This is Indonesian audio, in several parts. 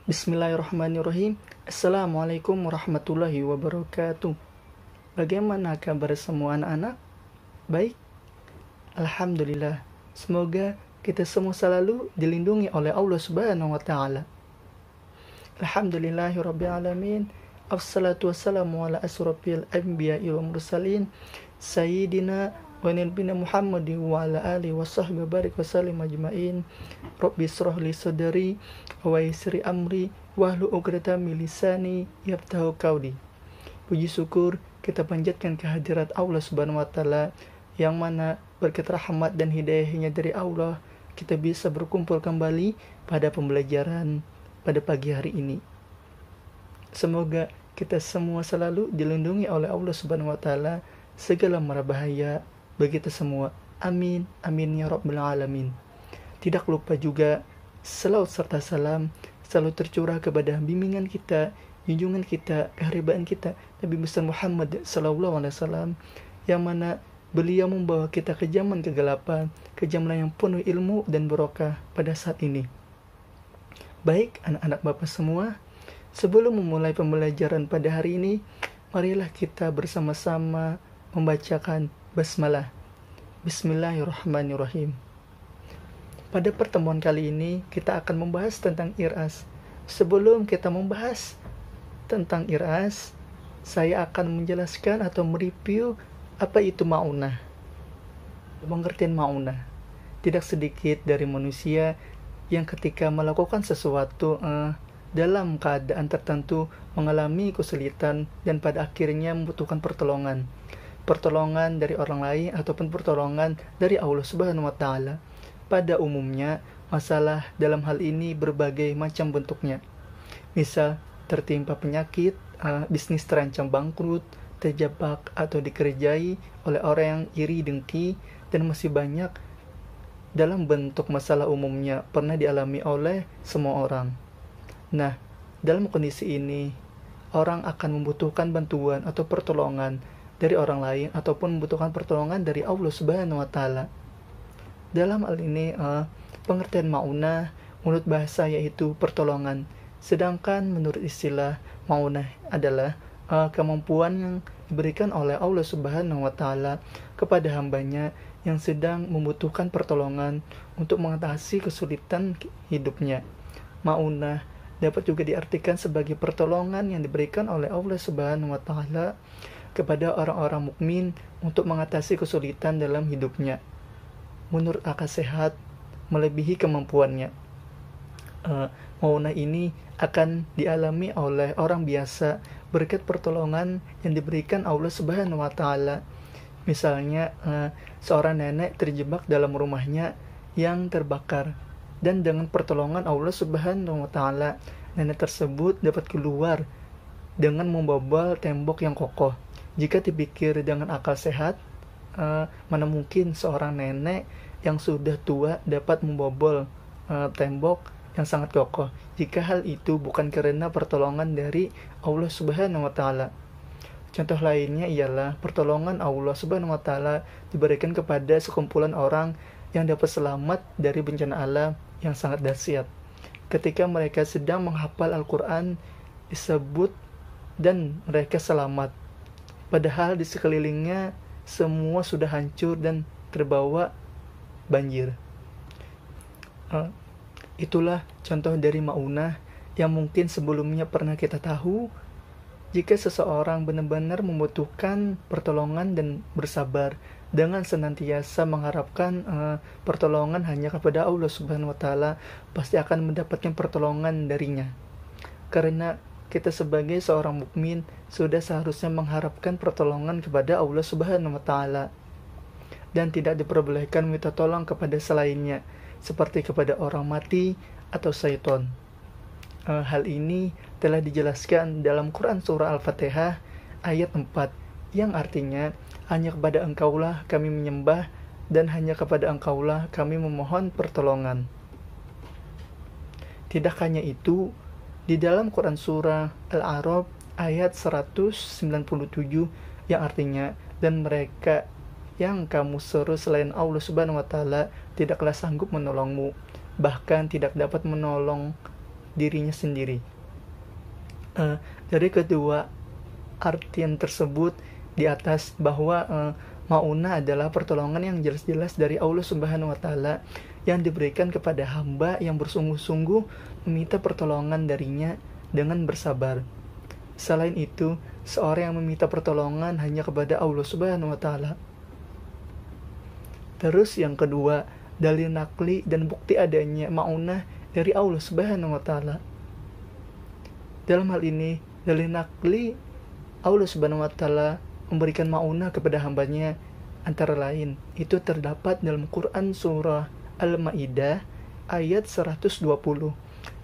Bismillahirrahmanirrahim. Assalamualaikum warahmatullahi wabarakatuh. Bagaimana kabar semua anak-anak? Baik? Alhamdulillah. Semoga kita semua selalu dilindungi oleh Allah Subhanahu wa taala. Alhamdulillahirabbil alamin. Wassalatu wassalamu ala asrofil anbiya'i wal mursalin sayyidina wa nabiyina Muhammadin wa ala alihi wa sahbihi barik wa sallim ajmain. Rabbi israh li sadri wa yassir amri wahlul 'uqdatam min lisani yafqahu qawli. Puji syukur kita panjatkan kehadirat Allah Subhanahu wa taala yang mana berkat rahmat dan hidayahnya dari Allah kita bisa berkumpul kembali pada pembelajaran pada pagi hari ini. Semoga kita semua selalu dilindungi oleh Allah Subhanahu wa taala segala mara bahaya bagi kita semua. Amin, amin ya rabbal alamin. Tidak lupa juga selawat serta salam selalu tercurah kepada bimbingan kita, junjungan kita, keharibaan kita Nabi besar Muhammad sallallahu alaihi wasallam, yang mana beliau membawa kita ke zaman kegelapan, ke zaman yang penuh ilmu dan barokah pada saat ini. Baik anak-anak Bapak semua, sebelum memulai pembelajaran pada hari ini, marilah kita bersama-sama membacakan basmalah. Bismillahirrahmanirrahim. Pada pertemuan kali ini kita akan membahas tentang iras. Sebelum kita membahas tentang iras, saya akan menjelaskan atau mereview apa itu maunah. Pengertian maunah. Tidak sedikit dari manusia yang ketika melakukan sesuatu dalam keadaan tertentu mengalami kesulitan dan pada akhirnya membutuhkan pertolongan dari orang lain ataupun pertolongan dari Allah Subhanahu wa taala. Pada umumnya, masalah dalam hal ini berbagai macam bentuknya. Misal, tertimpa penyakit, bisnis terancam bangkrut, terjebak atau dikerjai oleh orang yang iri dengki, dan masih banyak dalam bentuk masalah umumnya pernah dialami oleh semua orang. Nah, dalam kondisi ini, orang akan membutuhkan bantuan atau pertolongan dari orang lain ataupun membutuhkan pertolongan dari Allah Subhanahu wa taala. Dalam hal ini pengertian maunah menurut bahasa yaitu pertolongan, sedangkan menurut istilah maunah adalah kemampuan yang diberikan oleh Allah Subhanahu wa taala kepada hambanya yang sedang membutuhkan pertolongan untuk mengatasi kesulitan hidupnya. Maunah dapat juga diartikan sebagai pertolongan yang diberikan oleh Allah Subhanahu wa taala kepada orang-orang mukmin untuk mengatasi kesulitan dalam hidupnya menurut akal sehat melebihi kemampuannya. Maunah ini akan dialami oleh orang biasa berkat pertolongan yang diberikan Allah Subhanahu wa taala. Misalnya seorang nenek terjebak dalam rumahnya yang terbakar, dan dengan pertolongan Allah Subhanahu wa taala nenek tersebut dapat keluar dengan membobol tembok yang kokoh. Jika dipikir dengan akal sehat, mana mungkin seorang nenek yang sudah tua dapat membobol tembok yang sangat kokoh jika hal itu bukan karena pertolongan dari Allah Subhanahu wa taala. Contoh lainnya ialah pertolongan Allah Subhanahu wa taala diberikan kepada sekumpulan orang yang dapat selamat dari bencana alam yang sangat dahsyat. Ketika mereka sedang menghafal Al-Qur'an disebut dan mereka selamat. Padahal di sekelilingnya semua sudah hancur dan terbawa banjir. Itulah contoh dari maunah yang mungkin sebelumnya pernah kita tahu. Jika seseorang benar-benar membutuhkan pertolongan dan bersabar dengan senantiasa mengharapkan pertolongan hanya kepada Allah Subhanahu wa taala, pasti akan mendapatkan pertolongan darinya. Karena kita sebagai seorang mukmin sudah seharusnya mengharapkan pertolongan kepada Allah Subhanahu wa taala dan tidak diperbolehkan minta tolong kepada selainnya seperti kepada orang mati atau syaitan. Hal ini telah dijelaskan dalam Quran surah Al-Fatihah ayat 4 yang artinya hanya kepada Engkaulah kami menyembah dan hanya kepada Engkaulah kami memohon pertolongan. Tidak hanya itu, di dalam Quran surah Al-A'raf ayat 197 yang artinya, dan mereka yang kamu seru selain Allah Subhanahu wa taala tidaklah sanggup menolongmu, bahkan tidak dapat menolong dirinya sendiri. Dari kedua artian tersebut di atas, bahwa ma'unah adalah pertolongan yang jelas-jelas dari Allah Subhanahu wa Ta'ala yang diberikan kepada hamba yang bersungguh-sungguh meminta pertolongan darinya dengan bersabar. Selain itu, seorang yang meminta pertolongan hanya kepada Allah Subhanahu wa Ta'ala. Terus yang kedua, dalil nakli dan bukti adanya ma'unah dari Allah Subhanahu wa Ta'ala. Dalam hal ini, dalil nakli, Allah Subhanahu wa Ta'ala memberikan ma'unah kepada hambanya, antara lain itu terdapat dalam Quran surah Al-Maidah ayat 120,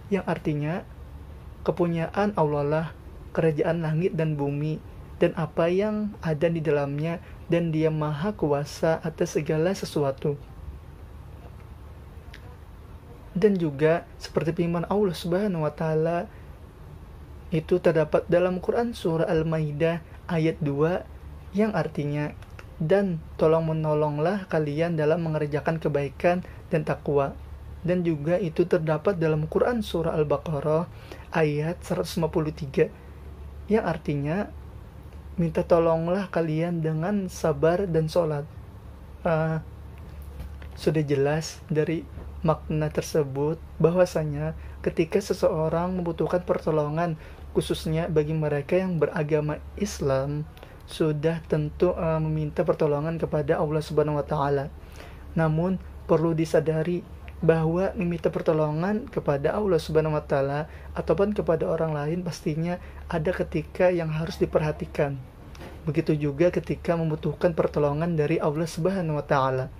yang artinya kepunyaan Allah lah kerajaan langit dan bumi dan apa yang ada di dalamnya, dan Dia maha kuasa atas segala sesuatu. Dan juga seperti firman Allah Subhanahu wa Ta'ala itu terdapat dalam Quran surah Al-Maidah ayat 2, yang artinya, dan tolong menolonglah kalian dalam mengerjakan kebaikan dan takwa. Dan juga itu terdapat dalam Quran surah Al-Baqarah ayat 153, yang artinya, minta tolonglah kalian dengan sabar dan sholat. Sudah jelas dari makna tersebut bahwasanya ketika seseorang membutuhkan pertolongan, khususnya bagi mereka yang beragama Islam, sudah tentu meminta pertolongan kepada Allah Subhanahu wa Ta'ala. Namun perlu disadari bahwa meminta pertolongan kepada Allah Subhanahu wa Ta'ala ataupun kepada orang lain pastinya ada ketika yang harus diperhatikan. Begitu juga ketika membutuhkan pertolongan dari Allah Subhanahu wa Ta'ala.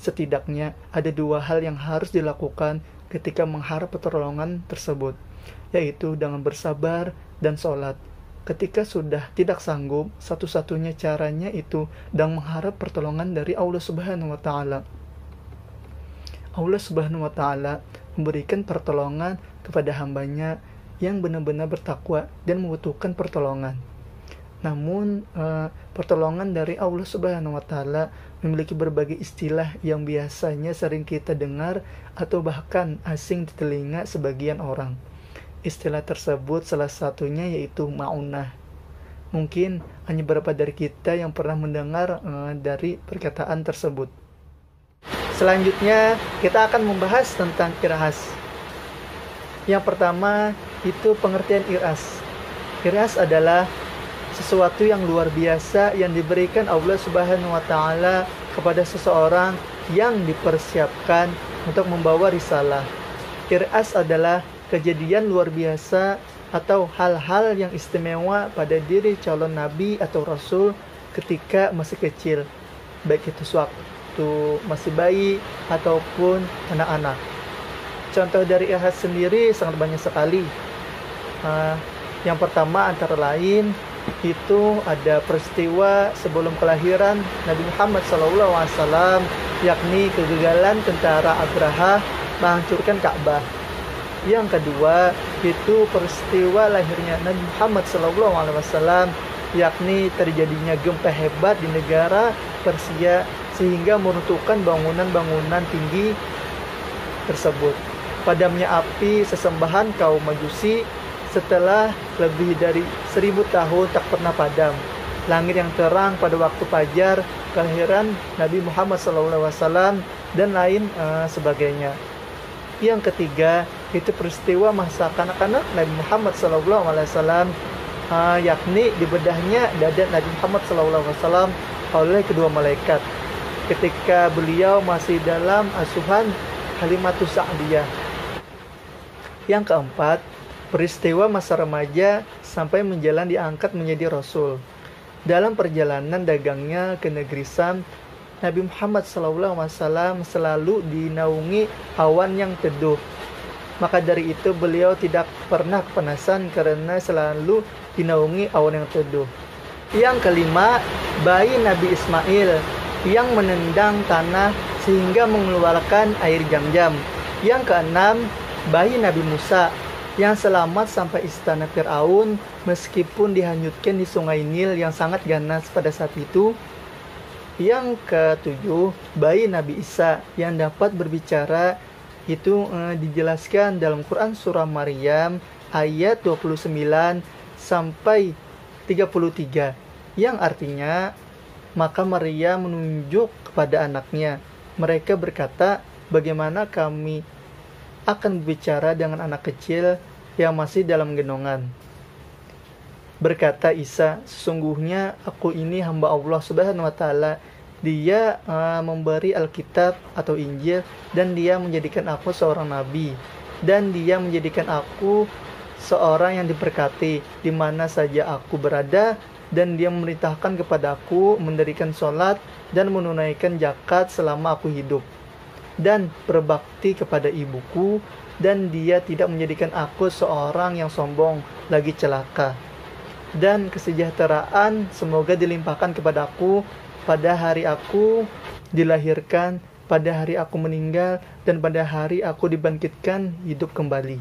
Setidaknya ada dua hal yang harus dilakukan ketika mengharap pertolongan tersebut, yaitu dengan bersabar dan sholat. Ketika sudah tidak sanggup, satu-satunya caranya itu dengan mengharap pertolongan dari Allah Subhanahu wa Ta'ala. Allah Subhanahu wa Ta'ala memberikan pertolongan kepada hambanya yang benar-benar bertakwa dan membutuhkan pertolongan. Namun pertolongan dari Allah Subhanahu wa Ta'ala memiliki berbagai istilah yang biasanya sering kita dengar atau bahkan asing di telinga sebagian orang. Istilah tersebut salah satunya yaitu ma'unah. Mungkin hanya beberapa dari kita yang pernah mendengar dari perkataan tersebut. Selanjutnya kita akan membahas tentang iras. Yang pertama itu pengertian iras. Iras adalah sesuatu yang luar biasa yang diberikan Allah Subhanahu wa Ta'ala kepada seseorang yang dipersiapkan untuk membawa risalah. Iras adalah kejadian luar biasa atau hal-hal yang istimewa pada diri calon nabi atau rasul ketika masih kecil, baik itu sewaktu masih bayi ataupun anak-anak. Contoh dari iras sendiri sangat banyak sekali. Yang pertama antara lain itu ada peristiwa sebelum kelahiran Nabi Muhammad SAW, yakni kegagalan tentara Abraha menghancurkan Ka'bah. Yang kedua itu peristiwa lahirnya Nabi Muhammad SAW, yakni terjadinya gempa hebat di negara Persia sehingga meruntuhkan bangunan-bangunan tinggi tersebut. Padamnya api sesembahan kaum Majusi setelah lebih dari 1000 tahun tak pernah padam. Langit yang terang pada waktu fajar, kelahiran Nabi Muhammad SAW, dan lain sebagainya. Yang ketiga itu peristiwa masa kanak-kanak Nabi Muhammad SAW, yakni dibedahnya dada Nabi Muhammad SAW oleh kedua malaikat ketika beliau masih dalam asuhan Halimatus Sa'diyah. Yang keempat, peristiwa masa remaja sampai menjelang diangkat menjadi Rasul. Dalam perjalanan dagangnya ke negeri Sam, Nabi Muhammad SAW selalu dinaungi awan yang teduh. Maka dari itu beliau tidak pernah kepanasan karena selalu dinaungi awan yang teduh. Yang kelima, bayi Nabi Ismail yang menendang tanah sehingga mengeluarkan air jam-jam. Yang keenam, bayi Nabi Musa yang selamat sampai istana Fir'aun meskipun dihanyutkan di sungai Nil yang sangat ganas pada saat itu. Yang ketujuh, bayi Nabi Isa yang dapat berbicara Itu dijelaskan dalam Quran surah Maryam ayat 29 sampai 33, yang artinya, maka Maryam menunjuk kepada anaknya. Mereka berkata, bagaimana kami akan berbicara dengan anak kecil yang masih dalam gendongan? Berkata Isa, sesungguhnya aku ini hamba Allah Subhanahu wa Ta'ala. Dia memberi Alkitab atau Injil, dan dia menjadikan aku seorang nabi, dan dia menjadikan aku seorang yang diberkati di mana saja aku berada, dan dia memerintahkan kepadaku mendirikan sholat dan menunaikan zakat selama aku hidup, dan berbakti kepada ibuku, dan dia tidak menjadikan aku seorang yang sombong lagi celaka. Dan kesejahteraan semoga dilimpahkan kepadaku pada hari aku dilahirkan, pada hari aku meninggal, dan pada hari aku dibangkitkan hidup kembali.